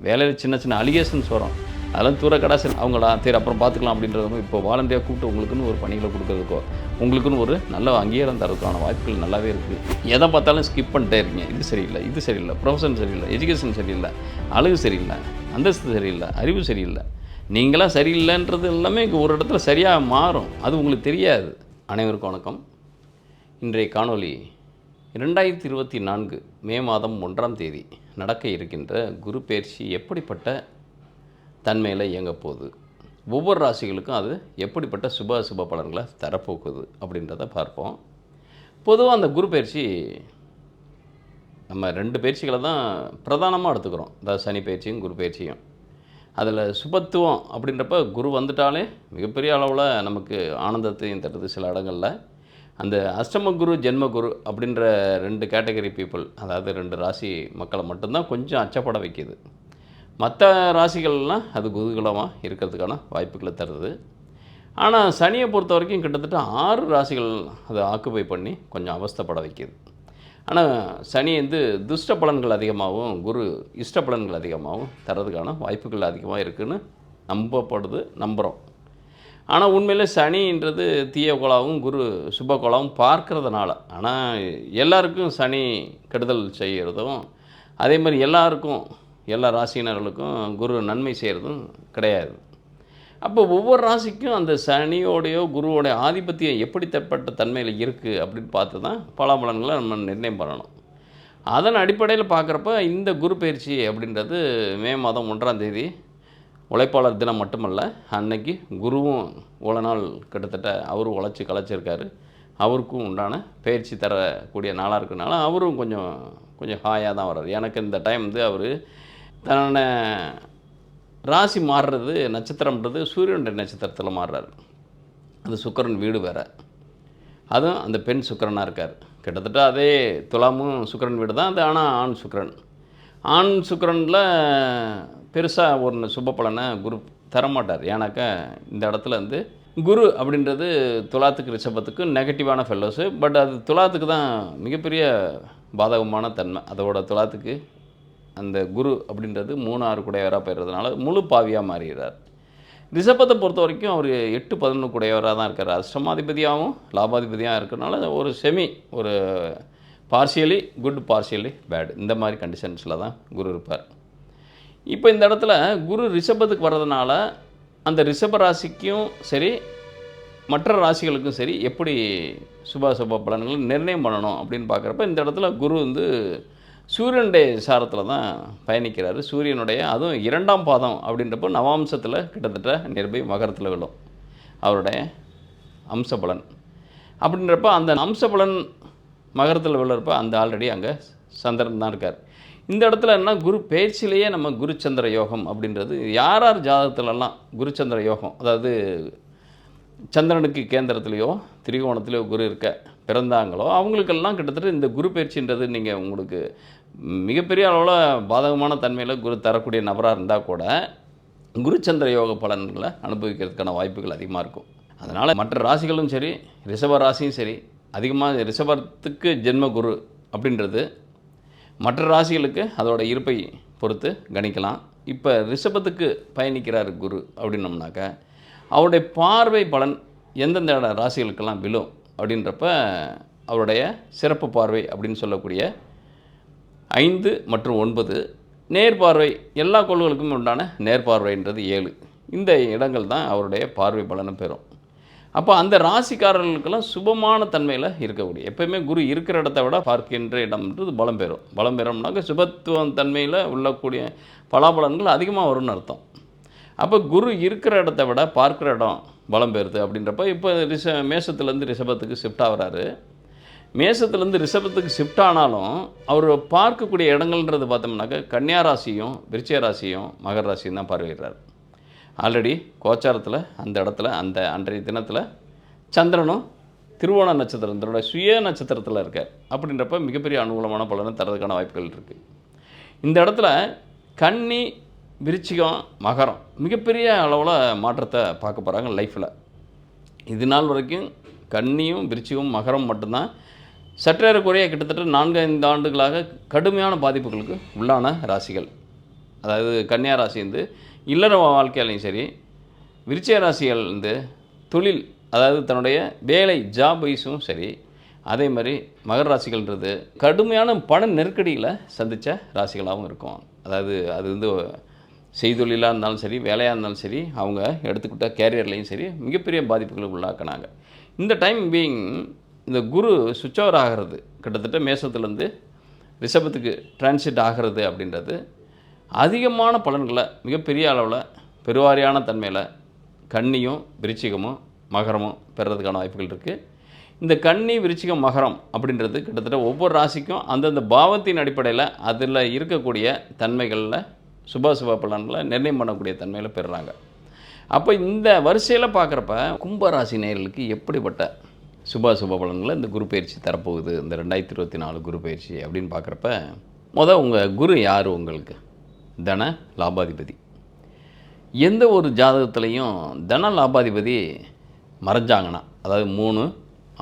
வேலையில் சின்ன சின்ன அலிகேஷன்ஸ் வரும். அதெல்லாம் தூர கடாசல் அவங்களா சரி அப்புறம் பார்த்துக்கலாம் அப்படின்றதும் இப்போ வாலண்டியாக கூப்பிட்டு உங்களுக்குன்னு ஒரு பணிகளை கொடுக்கறதுக்கோ உங்களுக்குன்னு ஒரு நல்ல அங்கீகாரம் தரதுக்கான வாய்ப்புகள் நல்லாவே இருக்குது. எதை பார்த்தாலும் ஸ்கிப் பண்ணிட்டே இருக்கீங்க. இது சரியில்லை, இது சரியில்லை, ப்ரொஃபஷன் சரியில்லை, எஜுகேஷன் சரியில்லை, அழகு சரியில்லை, அந்தஸ்து சரியில்லை, அறிவு சரியில்லை, நீங்களாம் சரியில்லைன்றது எல்லாமே இங்கே ஒரு இடத்துல சரியாக மாறும். அது உங்களுக்கு தெரியாது. அனைவருக்கும் வணக்கம். இன்றைய காணொளி 2024 மே மாதம் 1ஆம் தேதி நடக்க இருக்கின்ற குரு பெயர்ச்சி எப்படிப்பட்ட தன்மையில் இயங்க போகுது, ஒவ்வொரு ராசிகளுக்கும் அது எப்படிப்பட்ட சுப பலன்களை தரப்போகுது அப்படின்றத பார்ப்போம். பொதுவாக அந்த குரு பெயர்ச்சி நம்ம 2 பயிற்சிகளை தான் பிரதானமாக எடுத்துக்கிறோம். அதாவது சனி பயிற்சியும் குரு பயிற்சியும். அதில் சுபத்துவம் அப்படின்றப்ப குரு வந்துட்டாலே மிகப்பெரிய அளவில் நமக்கு ஆனந்தத்தையும் தருது. சில இடங்களில் அந்த அஷ்டம குரு ஜென்ம குரு அப்படின்ற 2 கேட்டகரி பீப்புள், அதாவது 2 ராசி மக்களை மட்டும்தான் கொஞ்சம் அச்சப்பட வைக்கிது. மற்ற ராசிகள்லாம் அது குதூகலமாக இருக்கிறதுக்கான வாய்ப்புகளை தருது. ஆனால் சனியை பொறுத்த வரைக்கும் கிட்டத்தட்ட 6 ராசிகள் அதை ஆக்குபை பண்ணி கொஞ்சம் அவஸ்தைப்பட வைக்கிது. ஆனால் சனி துஷ்ட பலன்கள் அதிகமாகவும் குரு இஷ்ட பலன்கள் அதிகமாகவும் தரதுக்கான வாய்ப்புகள் அதிகமாக இருக்குதுன்னு நம்புகிறோம். ஆனால் உண்மையில் சனின்றது தீய கோளாவும் குரு சுப கோளாவும் பார்க்கறதுனால, ஆனால் எல்லாருக்கும் சனி கெடுதல் செய்கிறதும் அதே மாதிரி எல்லா ராசியினர்களுக்கும் குரு நன்மை செய்கிறதும் கிடையாது. அப்போ ஒவ்வொரு ராசிக்கும் அந்த சனியோடையோ குருவோடைய ஆதிபத்தியம் எப்படிப்பட்ட தன்மையில் இருக்குது அப்படின்னு பார்த்து தான் பலாபலன்களை நம்ம நிர்ணயம் பண்ணணும். அதன் அடிப்படையில் பார்க்குறப்ப இந்த குரு பயிற்சி அப்படின்றது மே மாதம் 1ஆம் தேதி உழைப்பாளர் தினம் மட்டுமல்ல, அன்னைக்கு குருவும் இவ்வளோ நாள் கிட்டத்தட்ட அவரும் உழைச்சி கலைச்சிருக்காரு. அவருக்கும் உண்டான பயிற்சி தரக்கூடிய நாளாக இருக்கிறனால அவரும் கொஞ்சம் ஹாயாக தான் வர்றார். எனக்கு இந்த டைம் அவர் தன்ன ராசி மாறுறது நட்சத்திரம்ன்றது சூரியனுடைய நட்சத்திரத்தில் மாறுறாரு. அது சுக்கிரன் வீடு வேறு, அதுவும் அந்த பெண் சுக்கிரனாக இருக்கார். கிட்டத்தட்ட அதே துலாமும் சுக்கிரன் வீடு தான் அது. ஆனால் ஆண் சுக்கிரனில் பெருசாக ஒரு சுப பலனை குரு தரமாட்டார். ஏன்னாக்கா இந்த இடத்துல குரு அப்படின்றது துலாத்துக்கு ரிஷபத்துக்கு நெகட்டிவான ஃபெல்லோஸு. பட் அது துலாத்துக்கு தான் மிகப்பெரிய பாதகமான தன்மை. அதோட துலாத்துக்கு அந்த குரு அப்படின்றது 3-6 குடையவராக போயிடுறதுனால முழு பாவியாக மாறுகிறார். ரிஷபத்தை பொறுத்த வரைக்கும் அவர் 8-11 குடையவராக தான் இருக்கார். அஷ்டமாதிபதியாகவும் லாபாதிபதியாக இருக்கிறனால ஒரு பார்ஷியலி குட் பார்ஷியலி பேட் இந்த மாதிரி கண்டிஷன்ஸில் தான் குரு இருப்பார். இப்போ இந்த இடத்துல குரு ரிஷபத்துக்கு வர்றதுனால அந்த ரிஷப ராசிக்கும் சரி மற்ற ராசிகளுக்கும் சரி எப்படி சுப பலன்கள் நிர்ணயம் பண்ணணும் அப்படின்னு பார்க்குறப்ப இந்த இடத்துல குரு சூரியனுடைய சாரத்தில் தான் பயணிக்கிறாரு. சூரியனுடைய அதுவும் 2ஆம் பாதம் அப்படின்றப்போ நவாம்சத்தில் கிட்டத்தட்ட நிர்பை மகரத்தில் விழும் அவருடைய அம்ச பலன். அப்படின்றப்ப அந்த அம்ச பலன் மகரத்தில் விழுறப்ப அந்த ஆல்ரெடி அங்கே சந்திரன் தான் இருக்கார். இந்த இடத்துல என்ன குரு பயிற்சியிலேயே நம்ம குருச்சந்திர யோகம் அப்படின்றது யார் ஜாதகத்திலலாம் குருச்சந்திர யோகம், அதாவது சந்திரனுக்கு கேந்திரத்துலேயோ திரிகோணத்துலேயோ குரு இருக்க பிறந்தாங்களோ அவங்களுக்கெல்லாம் கிட்டத்தட்ட இந்த குரு பயிற்சின்றது நீங்கள் உங்களுக்கு மிகப்பெரிய அளவில் பாதகமான தன்மையில் குரு தரக்கூடிய நபராக இருந்தால் கூட குருச்சந்திர யோக பலன்களை அனுபவிக்கிறதுக்கான வாய்ப்புகள் அதிகமாக இருக்கும். அதனால் மற்ற ராசிகளும் சரி ரிஷப ராசியும் சரி அதிகமாக ரிஷபத்துக்கு ஜென்ம குரு அப்படின்றது மற்ற ராசிகளுக்கு அதோட இருப்பை பொறுத்து கணிக்கலாம். இப்போ ரிஷபத்துக்கு பயணிக்கிறார் குரு அப்படின்னோம்னாக்க அவருடைய பார்வை பலன் எந்தெந்த ராசிகளுக்கெல்லாம் விழும் அப்படின்றப்ப அவருடைய சிறப்பு பார்வை அப்படின்னு சொல்லக்கூடிய 5 மற்றும் 9 நேர்பார்வை எல்லா கோள்களுக்கும் உண்டான நேர்பார்வைன்றது 7 இந்த இடங்கள் தான் அவருடைய பார்வை பலனை பெறும். அப்போ அந்த ராசிக்காரர்களுக்கெல்லாம் சுபமான தன்மையில் இருக்கக்கூடிய எப்போயுமே குரு இருக்கிற இடத்த விட பார்க்கின்ற இடம்ன்றது பலம் பெறும்னாக்க சுபத்துவம் தன்மையில் உள்ளக்கூடிய பலாபலன்கள் அதிகமாக வரும்னு அர்த்தம். அப்போ குரு இருக்கிற இடத்த விட பார்க்குற இடம் பலம் பெறுது அப்படின்றப்ப இப்போ மேஷத்துலேருந்து ரிஷபத்துக்கு ஷிஃப்ட் ஆகிறாரு. மேஷத்துலேருந்து ரிஷபத்துக்கு ஷிஃப்ட் ஆனாலும் அவர் பார்க்கக்கூடிய இடங்கள்ன்றது பார்த்தோம்னாக்க கன்னியா ராசியும் விருச்சிக ராசியும் மகர ராசியும் தான் பார்வையிடுறார். ஆல்ரெடி கோச்சாரத்தில் அந்த இடத்துல அன்றைய தினத்தில் சந்திரனும் திருவோண நட்சத்திரத்தோட சுய நட்சத்திரத்தில் இருக்கார். அப்படின்றப்ப மிகப்பெரிய அனுகூலமான பலனை தரதுக்கான வாய்ப்புகள் இருக்குது. இந்த இடத்துல கன்னி விருச்சிகம் மகரம் மிகப்பெரிய அளவில் மாற்றத்தை பார்க்க போகிறாங்க லைஃப்பில். இது நாள் வரைக்கும் கன்னியும் விருச்சிகம் மகரம் மட்டும்தான் சற்றேறக்குறைய கிட்டத்தட்ட 4-5 ஆண்டுகளாக கடுமையான பாதிப்புகளுக்கு உள்ளான ராசிகள். அதாவது கன்னியா ராசி வந்து இல்லற வாழ்க்கையிலையும் சரி, விருச்சிக ராசிகள் வந்து தொழில், அதாவது தன்னுடைய வேலை ஜாப் வைஸும் சரி, அதே மாதிரி மகர ராசிகள்ன்றது கடுமையான பண நெருக்கடிகளை சந்தித்த ராசிகளாகவும் இருக்கும். அதாவது அது வந்து செய்தொழிலாக இருந்தாலும் சரி, வேலையாக இருந்தாலும் சரி, அவங்க எடுத்துக்கிட்ட கேரியர்லேயும் சரி மிகப்பெரிய பாதிப்புகளுக்கு உள்ளாக்கினாங்க. இந்த டைம் பீயிங் இந்த குரு சுவிட்ச் ஓவர் ஆகிறது கிட்டத்தட்ட மேசத்துலேருந்து ரிஷபத்துக்கு டிரான்சிட் ஆகிறது அப்படின்றது அதிகமான பலன்களை மிகப்பெரிய அளவில் பெருவாரியான தன்மையில் கன்னியும் விருச்சிகமும் மகரமும் பெறுறதுக்கான வாய்ப்புகள் இருக்குது. இந்த கன்னி விருச்சிகம் மகரம் அப்படின்றது கிட்டத்தட்ட ஒவ்வொரு ராசிக்கும் அந்தந்த பாவத்தின் அடிப்படையில் அதில் இருக்கக்கூடிய தன்மைகளில் சுபாசுப பலன்களை நிர்ணயம் பண்ணக்கூடிய தன்மையில் பெறுறாங்க. அப்போ இந்த வரிசையில் பார்க்குறப்ப கும்பராசி நேயர்களுக்கு எப்படிப்பட்ட சுபாசுப பலன்களை இந்த குரு பயிற்சி தரப்போகுது, இந்த 2024 குரு பயிற்சி அப்படின்னு பார்க்குறப்ப உங்கள் குரு யார்? உங்களுக்கு தன லாபாதிபதி. எந்த ஒரு ஜாதகத்துலேயும் தன லாபாதிபதி மறைஞ்சாங்கன்னா, அதாவது 3,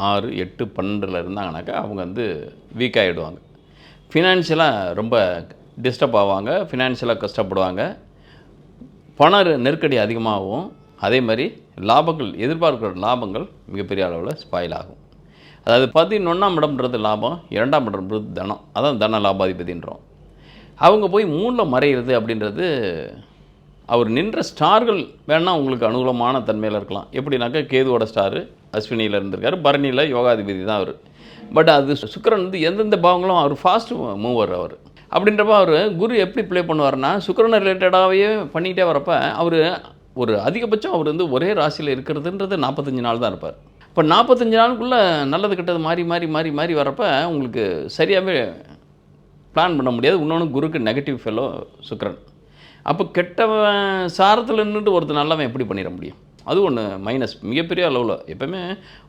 6, 8, 12 இருந்தாங்கனாக்கா அவங்க வந்து வீக் ஆகிடுவாங்க. ஃபினான்ஷியலாக ரொம்ப டிஸ்டர்ப் ஆவாங்க, ஃபினான்ஷியலாக கஷ்டப்படுவாங்க, பண நெருக்கடி அதிகமாகவும், அதே மாதிரி லாபங்கள் எதிர்பார்க்குற லாபங்கள் மிகப்பெரிய அளவில் ஸ்பாயில் ஆகும். அதாவது 11ஆம் இடம்ன்றது லாபம், 2ஆம் இடம்ன்றது தனம், அதான் தன லாபாதிபதின்றோம். அவங்க போய் 3ல் மறைகிறது அப்படின்றது அவர் நின்ற ஸ்டார்கள் வேணால் உங்களுக்கு அனுகூலமான தன்மையில் இருக்கலாம். எப்படின்னாக்கா கேதுவோட ஸ்டாரு அஸ்வினியில் இருந்திருக்காரு, பரணியில் யோகாதிபதி தான் அவர். பட் அது சுக்கிரன் வந்து எந்தெந்த பாவங்களும் அவர் ஃபாஸ்ட் மூவர் அவர். அப்படின்றப்ப அவர் குரு எப்படி ப்ளே பண்ணுவார்னா, சுக்கிரன் ரிலேட்டடாகவே பண்ணிகிட்டே வரப்போ அவர் ஒரு அதிகபட்சம் அவர் வந்து ஒரே ராசியில் இருக்கிறதுன்றது 45 நாள் தான் இருப்பார். இப்போ 45 நாளுக்குள்ளே நல்லது கெட்டது மாறி மாறி மாறி மாறி வரப்போ உங்களுக்கு சரியாகவே பிளான் பண்ண முடியாது. இன்னொன்று குருக்கு நெகட்டிவ் ஃபெல்லோ சுக்கிரன். அப்போ கெட்டவன் சாரத்தில் நின்றுட்டு ஒருத்தர் நல்லவன் எப்படி பண்ணிட முடியும்? அது ஒன்று மைனஸ் மிகப்பெரிய அளவில். எப்போவுமே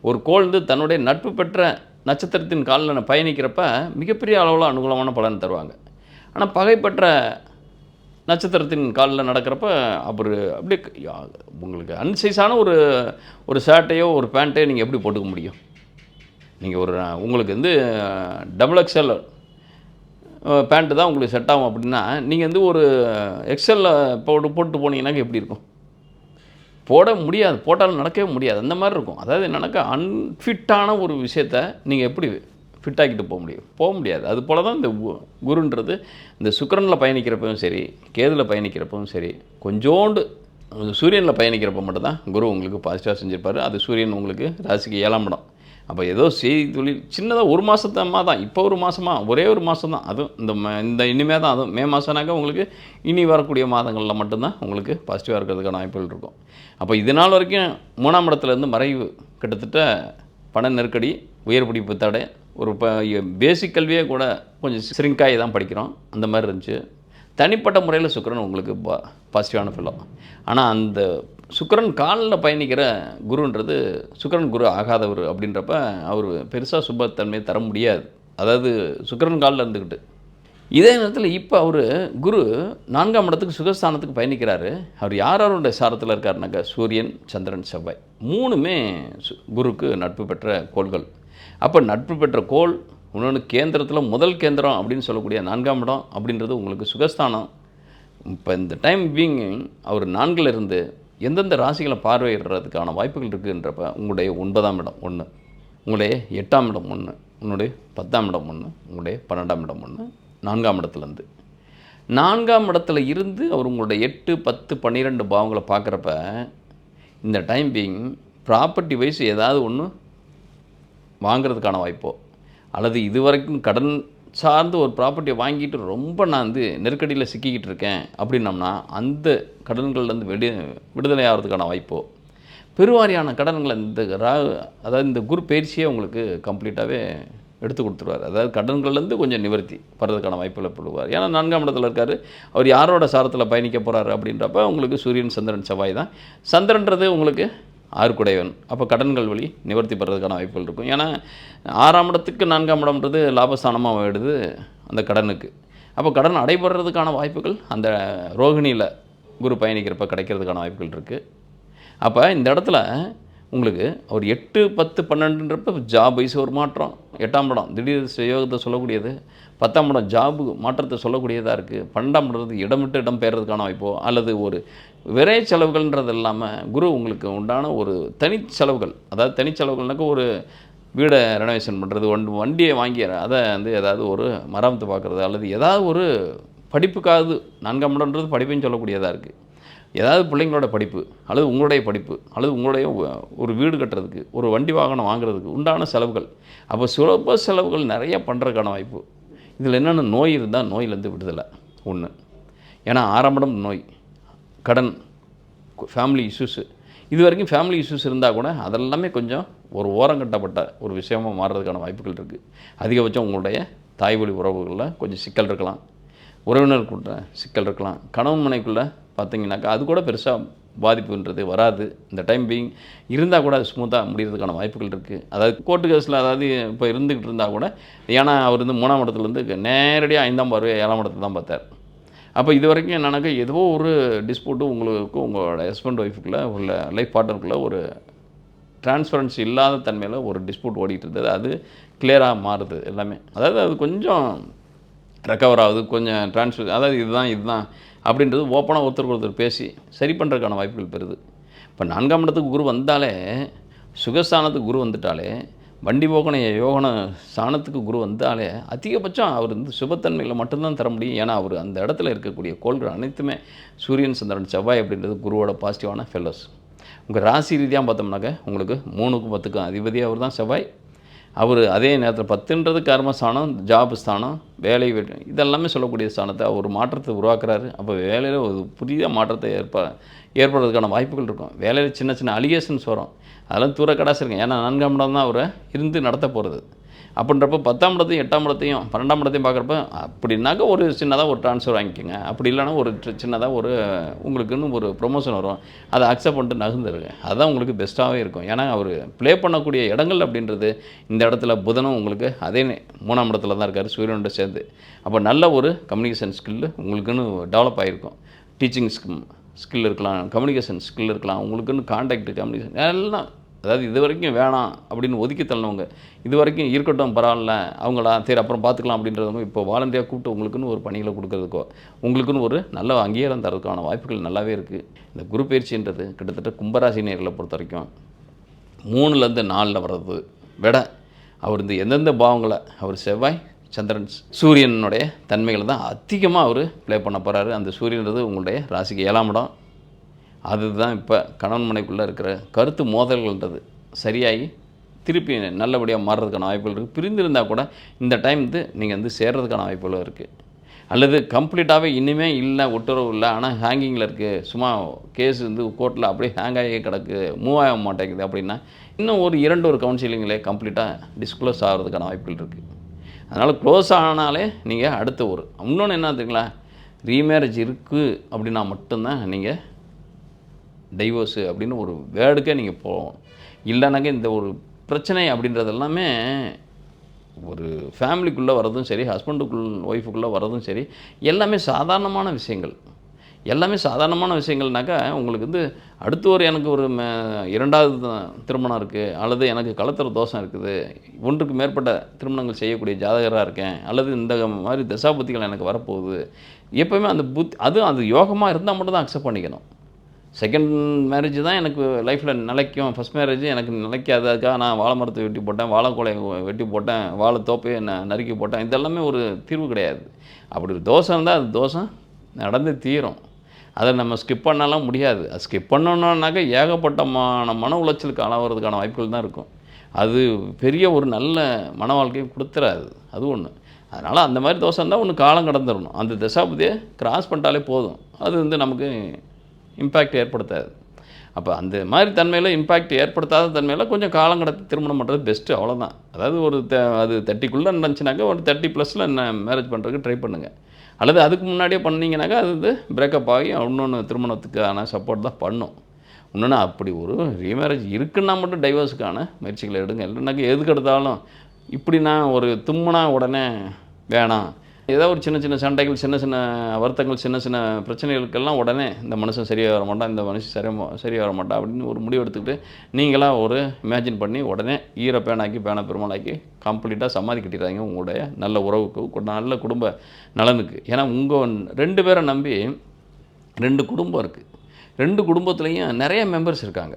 ஒரு கோள் வந்து தன்னுடைய நட்பு பெற்ற நட்சத்திரத்தின் காலில் பயணிக்கிறப்ப மிகப்பெரிய அளவில் அனுகூலமான பலன் தருவாங்க. ஆனால் பகைப்பற்ற நட்சத்திரத்தின் காலில் நடக்கிறப்ப அவர் அப்படியே உங்களுக்கு அன்சைஸான ஒரு ஷர்ட்டையோ ஒரு பேண்ட்டையோ நீங்கள் எப்படி போட்டுக்க முடியும்? நீங்கள் உங்களுக்கு வந்து டபுள் எக்ஸ்எல் பேண்ட்டு தான் உங்களுக்கு செட் ஆகும் அப்படின்னா, நீங்கள் வந்து ஒரு எக்ஸ்எல்லில் போட்டு போனீங்கன்னாக்க எப்படி இருக்கும்? போட முடியாது, போட்டாலும் நடக்கவே முடியாது. அந்த மாதிரி இருக்கும். அதாவது என்னன்னாக்கா அன்ஃபிட்டான ஒரு விஷயத்தை நீங்கள் எப்படி ஃபிட் ஆக்கிட்டு போக முடியாது. அது போல தான் இந்த குருன்றது இந்த சுக்கிரனில் பயணிக்கிறப்பவும் சரி, கேதுவில் பயணிக்கிறப்பவும் சரி, கொஞ்சோண்டு சூரியனில் பயணிக்கிறப்ப மட்டும்தான் குரு உங்களுக்கு பாசிட்டிவாக செஞ்சுருப்பார். அது சூரியன் உங்களுக்கு ராசிக்கு 7ஆம் இடம். அப்போ ஏதோ செய்தி தொழில் சின்னதாக ஒரு மாதத்தமாக தான், இப்போ ஒரு மாதமாக ஒரே ஒரு மாதம் தான், அதுவும் இந்த இனிமே தான், அதுவும் மே மாதம்னாக்கா உங்களுக்கு இனி வரக்கூடிய மாதங்களில் மட்டும்தான் உங்களுக்கு பாசிட்டிவாக இருக்கிறதுக்கான வாய்ப்புகள் இருக்கும். அப்போ இது நாள் வரைக்கும் 3ஆம் இடத்துலேருந்து மறைவு, கிட்டத்தட்ட பண நெருக்கடி, உயர் படிப்பு தடை, ஒரு பேசிக் கல்வியே கூட கொஞ்சம் சிரிங்காகி தான் படிக்கிறோம், அந்த மாதிரி இருந்துச்சு. தனிப்பட்ட முறையில் சுக்கிரன் உங்களுக்கு பாசிட்டிவான ஃபெல்லோ. ஆனால் அந்த சுக்கிரன் காலில் பயணிக்கிற குருன்றது சுக்கிரன் குரு ஆகாதவர் அப்படின்றப்ப அவர் பெருசாக சுபத்தன்மையை தர முடியாது. அதாவது சுக்கிரன் காலில் இருந்துக்கிட்டு இதே நேரத்தில் இப்போ அவர் குரு 4ஆம் இடத்துக்கு சுகஸ்தானத்துக்கு பயணிக்கிறாரு. அவர் யாரோட சாரத்தில் இருக்காருனாக்கா சூரியன், சந்திரன், செவ்வாய் 3மே குருக்கு நட்பு பெற்ற கோள்கள். அப்போ நட்பு பெற்ற கோள் இன்னொன்று கேந்திரத்தில் முதல் கேந்திரம் அப்படின்னு சொல்லக்கூடிய 4ஆம் இடம் அப்படின்றது உங்களுக்கு சுகஸ்தானம். இப்போ இந்த டைம் பீயிங் அவர் 4ல் இருந்து எந்தெந்த ராசிகளை பார்வையிடுறதுக்கான வாய்ப்புகள் இருக்குன்றப்ப உங்களுடைய 9ஆம் இடம் 1, உங்களுடைய 8ஆம் இடம் 1, உங்களுடைய 10ஆம் இடம் 1, உங்களுடைய 12ஆம் இடம் 1, 4ஆம் இடத்துலேருந்து 4ஆம் இடத்துல இருந்து அவர் உங்களுடைய 8, 10, 12 பாவங்களை பார்க்குறப்ப இந்த டைம் பீயிங் ப்ராப்பர்ட்டி வைஸ் ஏதாவது ஒன்று வாங்கிறதுக்கான வாய்ப்போ, அல்லது இது வரைக்கும் கடன் சார்ந்து ஒரு ப்ராப்பர்ட்டியை வாங்கிட்டு ரொம்ப நான் வந்து நெருக்கடியில் சிக்கிக்கிட்டு இருக்கேன் அப்படின்னம்னா அந்த கடன்கள்லேருந்து விடுதலை ஆகிறதுக்கான வாய்ப்போ, பெருவாரியான கடன்களை அதாவது இந்த குரு பயிற்சியே உங்களுக்கு கம்ப்ளீட்டாகவே எடுத்து கொடுத்துருவார். அதாவது கடன்கள்லேருந்து கொஞ்சம் நிவர்த்தி வர்றதுக்கான வாய்ப்புகளை போடுவார். ஏன்னா 4ஆம் இடத்துல இருக்கார். அவர் யாரோட சாரத்தில் பயணிக்க போகிறாரு அப்படின்றப்ப உங்களுக்கு சூரியன், சந்திரன், செவ்வாய் தான். சந்திரன்றது உங்களுக்கு 6 குடையவன். அப்போ கடன்கள் வழி நிவர்த்தி பெறதுக்கான வாய்ப்புகள் இருக்கும். ஏன்னா 6ஆம் இடத்துக்கு 4ஆம் இடம்ன்றது லாபஸ்தானமாக ஆகிடுது அந்த கடனுக்கு. அப்போ கடன் அடைபடுறதுக்கான வாய்ப்புகள் அந்த ரோகிணியில் குரு பயணிக்கிறப்ப கிடைக்கிறதுக்கான வாய்ப்புகள் இருக்குது. அப்போ இந்த இடத்துல உங்களுக்கு ஒரு 8, 10, 12ன்றப்ப ஜாப் வைஸ் ஒரு மாற்றம். 8ஆம் இடம் திடீர் யோகத்தை சொல்லக்கூடியது. 10ஆம் இடம் ஜாபு மாற்றத்தை சொல்லக்கூடியதாக இருக்குது. 12ஆம் இடத்து இடம் விட்டு இடம் பெயர்றதுக்கான வாய்ப்போ அல்லது ஒரு விரை செலவுகள்ன்றது இல்லாமல் குரு உங்களுக்கு உண்டான ஒரு தனிச்செலவுகள், அதாவது தனிச்செலவுகள்னாக்க ஒரு வீடை ரெனோவேஷன் பண்ணுறது, வண்டியை வாங்கி அதை வந்து ஏதாவது ஒரு மராமத்து பார்க்குறது அல்லது ஏதாவது ஒரு படிப்புக்காவது 4ஆம் இடம்ன்றது படிப்புன்னு சொல்லக்கூடியதாக இருக்குது. ஏதாவது பிள்ளைங்களோட படிப்பு அல்லது உங்களுடைய படிப்பு அல்லது உங்களுடைய ஒரு வீடு கட்டுறதுக்கு, ஒரு வண்டி வாகனம் வாங்குறதுக்கு உண்டான செலவுகள். அப்போ சுலப செலவுகள் நிறைய பண்ணுறதுக்கான வாய்ப்பு. இதில் என்னென்ன நோய் இருந்தால் நோயிலேருந்து விடுதலை ஒன்று. ஏன்னா 6ஆம் இடம் நோய், கடன், ஃபேமிலி இஷ்யூஸு. இது வரைக்கும் ஃபேமிலி இஷ்யூஸ் இருந்தால் கூட அதெல்லாமே கொஞ்சம் ஒரு ஓரங்கட்டப்பட்ட ஒரு விஷயமாக மாறுறதுக்கான வாய்ப்புகள் இருக்குது. அதிகபட்சம் உங்களுடைய தாய்வழி உறவுகளில் கொஞ்சம் சிக்கல் இருக்கலாம், உறவினருக்குள்ள சிக்கல் இருக்கலாம், கணவன் மனைக்குள்ளே பார்த்தீங்கன்னாக்கா அது கூட பெருசாக பாதிப்புன்றது வராது. இந்த டைம் பீயிங் இருந்தால் கூட அது ஸ்மூத்தாக முடிகிறதுக்கான வாய்ப்புகள் இருக்குது. அதாவது கோர்ட்டு கேஸில் அதாவது இப்போ இருந்துக்கிட்டு இருந்தால் கூட, ஏன்னா அவர் வந்து 3ஆம் இடத்துலேருந்து நேரடியாக 5ஆம் பார்வை 7ஆம் இடத்தை தான் பார்த்தார். அப்போ இது வரைக்கும் என்னன்னாக்கா ஏதோ ஒரு டிஸ்பியூட்டு உங்களுக்கும் உங்களோட ஹஸ்பண்ட் ஒய்ஃபுக்குள்ளே உள்ள லைஃப் பார்ட்னருக்குள்ளே ஒரு டிரான்ஸ்பரன்சி இல்லாத தன்மையில் ஒரு டிஸ்பியூட் ஓடிட்டு இருந்தது. அது கிளியராக மாறுது எல்லாமே. அதாவது அது கொஞ்சம் ரெக்கவர் ஆகுது, கொஞ்சம் அதாவது இதுதான் அப்படின்றது ஓப்பனாக ஒருத்தருக்கு பேசி சரி பண்ணுறதுக்கான வாய்ப்புகள் பெறுது. இப்போ 4ஆம் இடத்துக்கு குரு வந்தாலே, சுகஸ்தானத்துக்கு குரு வந்துட்டாலே, வண்டி போகண யோகன ஸ்தானத்துக்கு குரு வந்தாலே அதிகபட்சம் அவர் வந்து சுபத்தன்மையில் மட்டும்தான் தர முடியும். ஏன்னா அவர் அந்த இடத்துல இருக்கக்கூடிய கோள்கள் அனைத்துமே சூரியன், சந்திரன், செவ்வாய் அப்படின்றது குருவோட பாசிட்டிவான ஃபெல்லோஸ். உங்கள் ராசி ரீதியாக பார்த்தோம்னாக்க உங்களுக்கு 3க்கும் 10க்கும் அதிபதி அவர் தான் செவ்வாய். அவர் அதே நேரத்தில் 10ன்றது கர்மஸ்தானம், ஜாப் ஸ்தானம், வேலை வீட்டு இதெல்லாமே சொல்லக்கூடிய ஸ்தானத்தை அவர் மாற்றத்தை உருவாக்குறாரு. அப்போ வேலையில் ஒரு புதிய மாற்றத்தை ஏற்படுறதுக்கான வாய்ப்புகள் இருக்கும். வேலையில் சின்ன சின்ன அலிகேஷன்ஸ் வரும், அதெல்லாம் தூர கடாசிருங்க. ஏன்னா 4ஆம் இடம் தான் அவரை இருந்து நடத்த போகிறது. அப்படின்றப்ப 10ஆம் இடத்தையும் 8ஆம் இடத்தையும் 12ஆம் இடத்தையும் பார்க்குறப்ப அப்படின்னாக்க ஒரு சின்னதாக ஒரு ட்ரான்ஸ்ஃபர் வாங்கிக்கோங்க. அப்படி இல்லைனா ஒரு சின்னதாக ஒரு உங்களுக்குன்னு ஒரு ப்ரொமோஷன் வரும், அதை அக்செப்ட் பண்ணிட்டு நகர்ந்துருங்க. அதுதான் உங்களுக்கு பெஸ்ட்டாகவே இருக்கும். ஏன்னா அவர் ப்ளே பண்ணக்கூடிய இடங்கள் அப்படின்றது இந்த இடத்துல புதனும் உங்களுக்கு அதே 3ஆம் இடத்துல தான் இருக்கார் சூரியனோட சேர்ந்து. அப்போ நல்ல ஒரு கம்யூனிகேஷன் ஸ்கில்லு உங்களுக்குன்னு டெவலப் ஆகிருக்கும். டீச்சிங் ஸ்கில் இருக்கலாம், கம்யூனிகேஷன் ஸ்கில் இருக்கலாம், உங்களுக்குன்னு கான்டாக்ட் கம்யூனிகேஷன் எல்லாம். அதாவது இது வரைக்கும் வேணாம் அப்படின்னு ஒதுக்கி தள்ளினவங்க, இது வரைக்கும் இருக்கட்டும் பரவாயில்ல அவங்களா சரி அப்புறம் பார்த்துக்கலாம் அப்படின்றவங்க இப்போ வாலண்டியாக கூப்பிட்டு உங்களுக்குன்னு ஒரு பணிகளை கொடுக்கறதுக்கோ உங்களுக்குன்னு ஒரு நல்ல அங்கீகாரம் தரதுக்கான வாய்ப்புகள் நல்லாவே இருக்குது. இந்த குரு பயிற்சின்றது கிட்டத்தட்ட கும்பராசி நேர்களை பொறுத்த வரைக்கும் 3லேருந்து 4 வர்றது விட அவர் இந்த எந்தெந்த பாவங்களை அவர் செவ்வாய், சந்திரன், சூரியனுடைய தன்மைகளை தான் அதிகமாக அவர் ப்ளே பண்ண போகிறாரு. அந்த சூரியன்றது உங்களுடைய ராசிக்கு 7ஆம் இடம். அதுதான் இப்போ கணவன் மனைக்குள்ளே இருக்கிற கருத்து மோதல்கள்ன்றது சரியாகி திருப்பி நல்லபடியாக மாறுறதுக்கான வாய்ப்புகள் இருக்குது. பிரிந்திருந்தால் கூட இந்த டைம் வந்து நீங்கள் வந்து சேர்றதுக்கான வாய்ப்புகளும் இருக்குது. அல்லது கம்ப்ளீட்டாகவே இனிமே இல்லை, ஒட்டுறவு இல்லை, ஆனால் ஹேங்கிங்கில் இருக்குது, சும்மா கேஸ் வந்து கோர்ட்டில் அப்படியே ஹேங் ஆகி கிடக்கு, மூவ் ஆக மாட்டேங்குது அப்படின்னா இன்னும் ஒரு 2 கவுன்சிலிங்கில் கம்ப்ளீட்டாக டிஸ்க்ளோஸ் ஆகிறதுக்கான வாய்ப்புகள் இருக்குது. அதனால் க்ளோஸ் ஆனாலே நீங்கள் அடுத்த இன்னொன்று என்ன தெரியுங்களா, ரீமேரேஜ் இருக்குது அப்படின்னா மட்டும்தான் நீங்கள் டைவோர்ஸு அப்படின்னு ஒரு வேர்டுக்கே நீங்கள் போகணும். இல்லைனாக்க இந்த ஒரு பிரச்சனை அப்படின்றது எல்லாமே ஒரு ஃபேமிலிக்குள்ளே வர்றதும் சரி, ஒய்ஃபுக்குள்ளே வர்றதும் சரி, எல்லாமே சாதாரணமான விஷயங்கள். எல்லாமே சாதாரணமான விஷயங்கள்னாக்கா உங்களுக்கு வந்து அடுத்து எனக்கு ஒரு 2வது திருமணம் இருக்குது, அல்லது எனக்கு கலத்திர தோஷம் இருக்குது, 1க்கு மேற்பட்ட திருமணங்கள் செய்யக்கூடிய ஜாதகராக இருக்கேன், அல்லது இந்த மாதிரி தசாபுத்திகள் எனக்கு வரப்போகுது. எப்போவுமே அந்த அது யோகமாக இருந்தால் மட்டும் தான் அக்செப்ட் பண்ணிக்கணும். செகண்ட் மேரேஜ் தான் எனக்கு லைஃப்பில் நிலைக்கும், ஃபஸ்ட் மேரேஜ் எனக்கு நிலைக்காது, அதுக்காக நான் வாழை மரத்தை வெட்டி போட்டேன், வாழைக்கொலையை வெட்டி போட்டேன், வாழை தோப்பையை நறுக்கி போட்டேன், இதெல்லாமே ஒரு தீர்வு கிடையாது. அப்படி ஒரு தோஷம் இருந்தால் அது தோஷம் நடந்து தீரும். அதை நம்ம ஸ்கிப் பண்ணலாம் முடியாது. அது ஸ்கிப் பண்ணணுன்னாக்கா ஏகப்பட்ட மன உளைச்சலுக்கு ஆளாகிறதுக்கான வாய்ப்புகள் தான் இருக்கும். அது பெரிய ஒரு நல்ல மன வாழ்க்கையை கொடுத்துறாது. அது ஒன்று. அதனால் அந்த மாதிரி தோஷம் இருந்தால் ஒன்று காலம் கடந்துடணும். அந்த தசாபதியை கிராஸ் பண்ணிட்டாலே போதும். அது வந்து நமக்கு இம்பேக்ட் ஏற்படுத்தாது. அப்போ அந்த மாதிரி தன்மையில் இம்பேக்ட் ஏற்படுத்தாத தன்மையில் கொஞ்சம் காலம் கடத்தி திருமணம் பண்ணுறது பெஸ்ட்டு, அவ்வளோதான். அதாவது அது 30க்குள்ளே இருந்துச்சுனாக்கா ஒரு 30+ மேரேஜ் பண்ணுறதுக்கு ட்ரை பண்ணுங்கள். அல்லது அதுக்கு முன்னாடியே பண்ணிங்கனாக்கா அது வந்து பிரேக்கப் ஆகி இன்னொன்று திருமணத்துக்கான சப்போர்ட் தான் பண்ணும். இன்னொன்று அப்படி ஒரு ரீமேரேஜ் இருக்குன்னா மட்டும் டைவர்ஸுக்கான முயற்சிகளை எடுங்க. இல்லைனாக்கா எதுக்கு எடுத்தாலும் இப்படி நான் ஒரு தும்முனா உடனே வேணாம், ஏதோ ஒரு சின்ன சின்ன சண்டைகள், சின்ன சின்ன வருத்தங்கள், சின்ன சின்ன பிரச்சனைகளுக்கெல்லாம் உடனே இந்த மனுஷன் சரியா வரமாட்டான், இந்த மனுஷன் சரியா வரமாட்டா அப்படின்னு ஒரு முடிவு எடுத்துக்கிட்டு, நீங்களா ஒரு இமேஜின் பண்ணி உடனே ஈர பேனாக்கி, பேனா பெருமாளாக்கி கம்ப்ளீட்டா சமாதி கட்டிடுறாங்க உங்களுடைய நல்ல உறவுக்கு, நல்ல குடும்ப நலனுக்கு. ஏன்னா உங்க 2 பேரை நம்பி 2 குடும்பம் இருக்குது. 2 குடும்பத்துலேயும் நிறைய மெம்பர்ஸ் இருக்காங்க.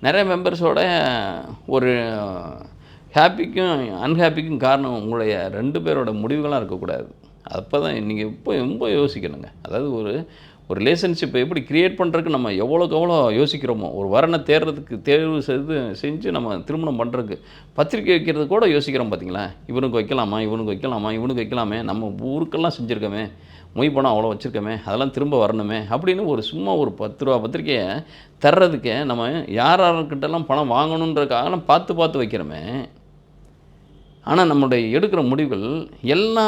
நிறைய மெம்பர்ஸோட ஒரு ஹேப்பிக்கும் அன்ஹேப்பிக்கும் காரணம் உங்களுடைய 2 பேரோட முடிவுகளாக இருக்கக்கூடாது. அப்போ தான் நீங்கள் ரொம்ப யோசிக்கணுங்க. அதாவது ஒரு ஒரு ரிலேஷன்ஷிப்பை எப்படி கிரியேட் பண்ணுறதுக்கு நம்ம எவ்வளோக்கு எவ்வளோ யோசிக்கிறோமோ, ஒரு வரனை தேர்வு செஞ்சு நம்ம திருமணம் பண்ணுறதுக்கு பத்திரிக்கை வைக்கிறது கூட யோசிக்கிறோம் பார்த்தீங்களா? இவனுக்கு வைக்கலாமா, இவனுக்கு வைக்கலாமா, இவனுக்கு வைக்கலாமே, நம்ம ஊருக்கெல்லாம் செஞ்சுருக்கோமே, மொய் பணம் அவ்வளோ வச்சுருக்கோமே, அதெல்லாம் திரும்ப வரணுமே அப்படின்னு ஒரு சும்மா ஒரு 10 ரூபா பத்திரிக்கையை தர்றதுக்கே நம்ம யார்கிட்டலாம் பணம் வாங்கணுன்றதுக்காக பார்த்து பார்த்து வைக்கிறோமே. ஆனால் நம்முடைய எடுக்கிற முடிவுகள் எல்லா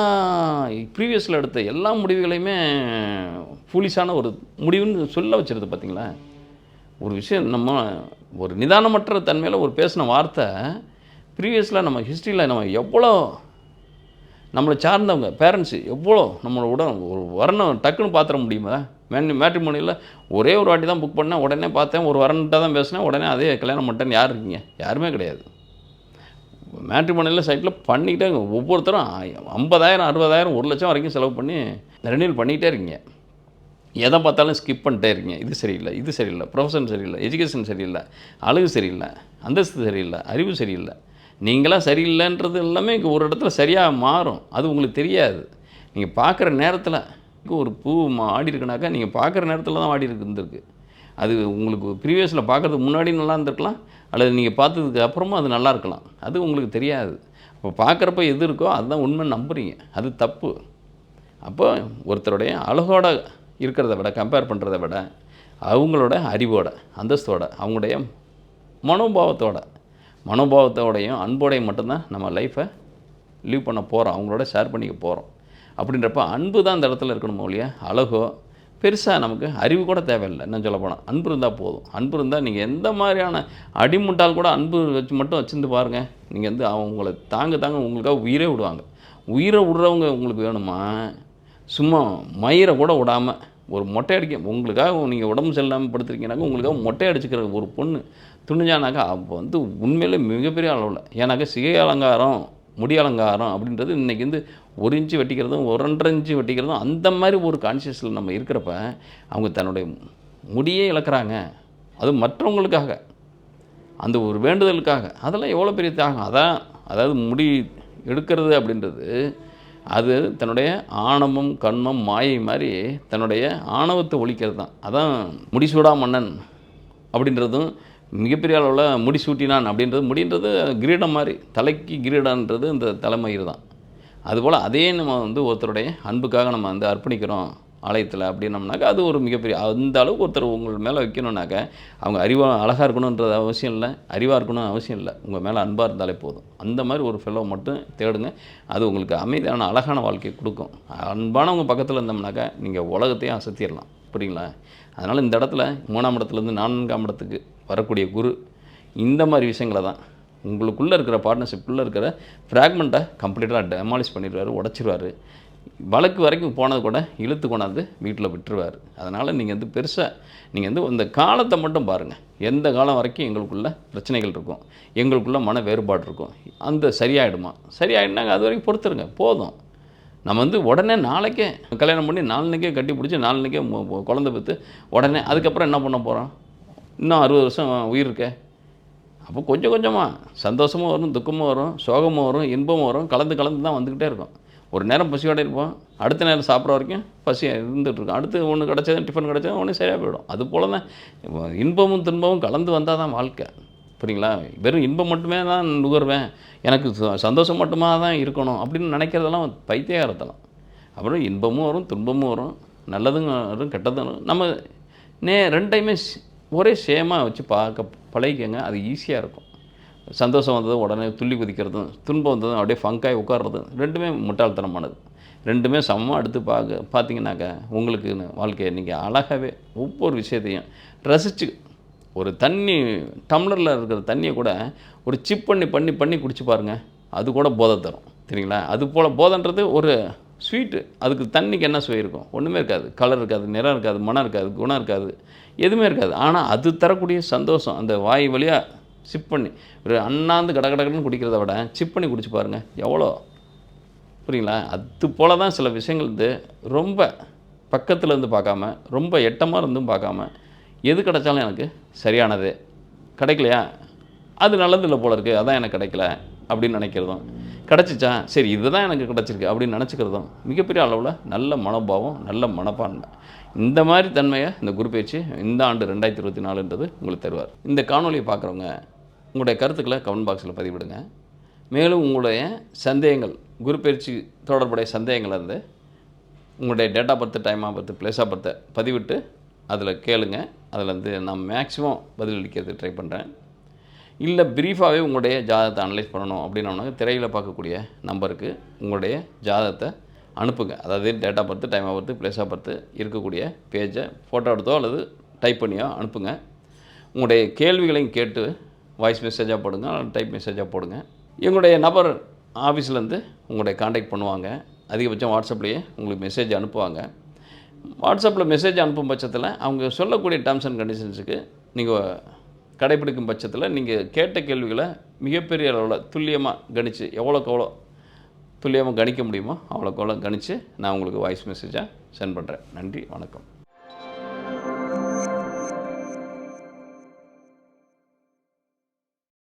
ப்ரீவியஸில் எடுத்த எல்லா முடிவுகளையுமே ஃபூலிஷான ஒரு முடிவுன்னு சொல்ல வச்சுருது பார்த்தீங்களா? ஒரு விஷயம் நம்ம ஒரு நிதானமற்ற தன்மையில் ஒரு பேசின வார்த்தை ப்ரீவியஸில் நம்ம ஹிஸ்ட்ரியில் நம்ம எவ்வளோ நம்மளை சார்ந்தவங்க பேரண்ட்ஸு எவ்வளோ நம்மளோட ஒரு வரணும் டக்குன்னு பார்த்துட முடியுமா? மேட்ரிமோனியில் ஒரே ஒரு வாட்டி தான் புக் பண்ணேன், உடனே பார்த்தேன், ஒரு வரன்ட்ட தான் பேசினேன், உடனே அதே கல்யாணம் பண்ணிட்டேன்னு யார் இருக்கீங்க? யாருமே கிடையாது. மேட்ரிமோனியில் சைட்டில் பண்ணிக்கிட்டே ஒவ்வொருத்தரும் 50,000 60,000 1,00,000 வரைக்கும் செலவு பண்ணி ரெனியூல் பண்ணிக்கிட்டே இருக்கீங்க. எதை பார்த்தாலும் ஸ்கிப் பண்ணிட்டே இருக்கீங்க. இது சரியில்லை, இது சரியில்லை, ப்ரொஃபஷன் சரியில்லை, எஜுகேஷன் சரியில்லை, அழகு சரியில்லை, அந்தஸ்து சரியில்லை, அறிவு சரியில்லை. நீங்களாம் சரியில்லைன்றது எல்லாமே இங்கே ஒரு இடத்துல சரியாக மாறும். அது உங்களுக்கு தெரியாது. நீங்கள் பார்க்குற நேரத்தில் ஒரு பூ ஆடி இருக்குனாக்கா நீங்கள் பார்க்குற நேரத்தில் தான் ஆடி இருந்திருக்கு. அது உங்களுக்கு ப்ரீவியஸில் பார்க்குறதுக்கு முன்னாடி நல்லா இருந்திருக்கலாம், அல்லது நீங்கள் பார்த்ததுக்கு அப்புறமா அது நல்லா இருக்கலாம். அது உங்களுக்கு தெரியாது. இப்போ பார்க்குறப்ப எது இருக்கோ அதுதான் உண்மை நம்புறீங்க. அது தப்பு. அப்போ ஒருத்தருடைய அழகோட இருக்கிறத விட, கம்பேர் பண்ணுறத விட, அவங்களோட அறிவோட, அந்தஸ்தோட, அவங்களுடைய மனோபாவத்தோடையும் அன்போடையும் மட்டும்தான் நம்ம லைஃப்பை லீவ் பண்ண போகிறோம், அவங்களோட ஷேர் பண்ணிக்க போகிறோம். அப்படின்றப்ப அன்பு தான் அந்த இடத்துல இருக்கணுமோ இல்லையா? அழகோ பெருசாக நமக்கு அறிவு கூட தேவையில்லை. இன்னும் சொல்லப்போனால் அன்பு இருந்தால் போதும். அன்பு இருந்தால் நீங்கள் எந்த மாதிரியான அடிமுட்டால் கூட அன்பு மட்டும் வச்சுருந்து பாருங்கள். நீங்கள் அவங்கள தாங்க உங்களுக்காக உயிரே விடுவாங்க. உயிரை விடுறவங்க உங்களுக்கு வேணுமா? சும்மா மயிரை கூட விடாமல் ஒரு மொட்டை அடிக்க உங்களுக்காக நீங்கள் உடம்பு சரியில்லாமல் படுத்துருக்கீங்கனாக்கா உங்களுக்காக மொட்டை அடிச்சுக்கிற ஒரு பொண்ணு துணிஞ்சானாக்கா அப்போ உண்மையிலே மிகப்பெரிய அளவில். ஏன்னாக்கா சிகை அலங்காரம், முடி அலங்காரம் அப்படின்றது இன்றைக்கி 1 இன்ச்சு வெட்டிக்கிறதும் 1.5 இன்ச்சு வெட்டிக்கிறதும் அந்த மாதிரி ஒரு கான்ஷியஸில் நம்ம இருக்கிறப்ப அவங்க தன்னுடைய முடியே இழக்கிறாங்க. அது மற்றவங்களுக்காக, அந்த ஒரு வேண்டுதலுக்காக. அதெல்லாம் எவ்வளோ பெரிய தியாகம். அதாவது முடி எடுக்கிறது அப்படின்றது அது தன்னுடைய ஆணவம், கண்மம், மாயை மாதிரி தன்னுடைய ஆணவத்தை ஒழிக்கிறது தான். அதான் முடிசூடா மன்னன் அப்படின்றதும் மிகப்பெரிய அளவில் முடிசூட்டினான் அப்படின்றது. முடின்றது கிரீடம் மாதிரி, தலைக்கு கிரீடன்றது இந்த தலைமயிர் தான். அதுபோல் அதே நம்ம ஒருத்தருடைய அன்புக்காக நம்ம அர்ப்பணிக்கிறோம் ஆலயத்தில் அப்படின்னம்னாக்கா அது ஒரு மிகப்பெரிய அந்த அளவுக்கு ஒருத்தர் உங்கள் மேலே வைக்கணுன்னாக்க அவங்க அழகாக இருக்கணுன்றது அவசியம் இல்லை, அறிவாக இருக்கணும் அவசியம் இல்லை. உங்கள் மேலே அன்பாக இருந்தாலே போதும். அந்த மாதிரி ஒரு ஃபெல்லோ மட்டும் தேடுங்க. அது உங்களுக்கு அமைதியான அழகான வாழ்க்கையை கொடுக்கும். அன்பானவங்க பக்கத்தில் இருந்தோம்னாக்கா நீங்கள் உலகத்தையும் அசத்திடலாம். புரியுங்களா? அதனால் இந்த இடத்துல 3ஆம் இடத்துலேருந்து 4ஆம் இடத்துக்கு வரக்கூடிய குரு இந்த மாதிரி விஷயங்களை தான் உங்களுக்குள்ளே இருக்கிற பார்ட்னர்ஷிப்புள்ளே இருக்கிற ஃப்ராக்மெண்ட்டை கம்ப்ளீட்டாக டெமாலிஷ் பண்ணிடுவார், உடச்சிடுவார். வழக்கு வரைக்கும் போனது கூட இழுத்து கொண்டாந்து வீட்டில் விட்டுருவார். அதனால் நீங்கள் பெருசாக நீங்கள் இந்த காலத்தை மட்டும் பாருங்கள். எந்த காலம் வரைக்கும் எங்களுக்குள்ள பிரச்சனைகள் இருக்கும், எங்களுக்குள்ள மன வேறுபாடு இருக்கும், அந்த சரியாயிடுமா? சரியாயிடுனாங்க அது வரைக்கும் பொறுத்துருங்க போதும். நம்ம உடனே நாளைக்கே கல்யாணம் பண்ணி நாளைக்கே கட்டி பிடிச்சி நாளைக்கே குழந்தை பெற்று உடனே அதுக்கப்புறம் என்ன பண்ண போகிறோம்? இன்னும் 60 வருஷம் உயிர் இருக்கே. அப்போ கொஞ்சம் கொஞ்சமாக சந்தோஷமும் வரும், துக்கமும் வரும், சோகமும் வரும், இன்பமும் வரும், கலந்து தான் வந்துக்கிட்டே இருக்கும். ஒரு நேரம் பசியோடு இருப்போம், அடுத்த நேரம் சாப்பிட்ற வரைக்கும் பசி இருந்துகிட்ருக்கும். அடுத்து ஒன்று கிடச்சது, டிஃபன் கிடச்சது ஒன்று சரியாக போயிடும். அது போல் தான் இன்பமும் துன்பமும் கலந்து வந்தால் தான் வாழ்க்கை. புரியுங்களா? வெறும் இன்பம் மட்டுமே தான் நுகர்வேன், எனக்கு சந்தோஷம் மட்டுமா தான் இருக்கணும் அப்படின்னு நினைக்கிறதெல்லாம் பைத்தியகாரத்தலாம். அப்புறம் இன்பமும் வரும், துன்பமும் வரும், நல்லதும் வரும், கெட்டதும் வரும். நம்ம ரெண்டையுமே ஒரே சேமாக வச்சு பார்க்க பழகிக்கங்க. அது ஈஸியாக இருக்கும். சந்தோஷம் வந்ததும் உடனே துள்ளி குதிக்கிறதும், துன்பம் வந்ததும் அப்படியே ஃபங்காய் உட்கார்றதும் ரெண்டுமே முட்டாள்தனமானது. ரெண்டுமே சமமாக எடுத்து பார்த்தீங்கன்னாக்கா உங்களுக்கு வாழ்க்கையை நீங்கள் அழகாகவே ஒவ்வொரு விஷயத்தையும் ரசித்து ஒரு தண்ணி டம்ளரில் இருக்கிற தண்ணியை கூட ஒரு சிப் பண்ணி குடிச்சு பாருங்கள். அது கூட போதை தரும். சரிங்களா? அது போல் போதைன்றது ஒரு ஸ்வீட்டு. அதுக்கு தண்ணிக்கு என்ன சுவை இருக்கும்? ஒன்றுமே இருக்காது. கலர் இருக்காது, நிறம் இருக்காது, மனம் இருக்காது, குணம் இருக்காது, எதுவுமே இருக்காது. ஆனால் அது தரக்கூடிய சந்தோஷம் அந்த வாய் வழியா சிப் பண்ணி ஒரு அண்ணாந்து கடகடன்னு குடிக்கிறத விட சிப் பண்ணி குடிச்சு பாருங்கள் எவ்வளோ, புரியுங்களா? அது போல தான் சில விஷயங்கள் ரொம்ப பக்கத்தில் இருந்து பார்க்காம, ரொம்ப எட்டமாக இருந்தும் பார்க்காம, எது கிடைச்சாலும் எனக்கு சரியானது, கிடைக்கலையா அது நல்லது இல்லை போல இருக்குது, அதான் எனக்கு கிடைக்கல அப்படின்னு நினைக்கிறதும், கிடச்சிச்சா சரி இதுதான் எனக்கு கிடச்சிருக்கு அப்படின்னு நினச்சிக்கிறதும் மிகப்பெரிய அளவில் நல்ல மனோபாவம், நல்ல மனப்பான்மை. இந்த மாதிரி தன்மையை இந்த குரு பயிற்சி இந்த ஆண்டு 2024ன்றது உங்களுக்கு தருவார். இந்த காணொலியை பார்க்குறவங்க உங்களுடைய கருத்துக்களை கமெண்ட் பாக்ஸில் பதிவிடுங்க. மேலும் உங்களுடைய சந்தேகங்கள், குரு பயிற்சி தொடர்புடைய சந்தேகங்கள் இருந்து உங்களுடைய date of birth, time of birth, place of பர்த்தை பதிவிட்டு அதில் கேளுங்க. அதில் நான் மேக்ஸிமம் பதிலளிக்கிறது ட்ரை பண்ணுறேன். இல்லை ப்ரீஃபாகவே உங்களுடைய ஜாதகத்தை அனலைஸ் பண்ணணும் அப்படின்னா திரையில் பார்க்கக்கூடிய நம்பருக்கு உங்களுடைய ஜாதகத்தை அனுப்புங்க. அதாவது date of birth, time of birth, place of birth இருக்கக்கூடிய பேஜை ஃபோட்டோ எடுத்தோ அல்லது டைப் பண்ணியோ அனுப்புங்க. உங்களுடைய கேள்விகளையும் கேட்டு வாய்ஸ் மெசேஜாக போடுங்க அல்லது டைப் மெசேஜாக போடுங்க. எங்களுடைய நபர் ஆஃபீஸ்லேருந்து உங்களுடைய காண்டாக்ட் பண்ணுவாங்க. அதிகபட்சம் வாட்ஸ்அப்லேயே உங்களுக்கு மெசேஜ் அனுப்புவாங்க. வாட்ஸ்அப்பில் மெசேஜ் அனுப்பும் பட்சத்தில் அவங்க சொல்லக்கூடிய டேர்ம்ஸ் அண்ட் கண்டிஷன்ஸுக்கு நீங்கள் கடைப்பிடிக்கும் பட்சத்தில் நீங்கள் கேட்ட கேள்விகளை மிகப்பெரிய அளவில் துல்லியமாக கணித்து எவ்வளோக்கு எவ்வளோ துல்லியமாக கணிக்க முடியுமோ அவ்வளோக்கு எவ்வளோ கணித்து நான் உங்களுக்கு வாய்ஸ் மெசேஜாக சென்ட் பண்ணுறேன். நன்றி, வணக்கம்.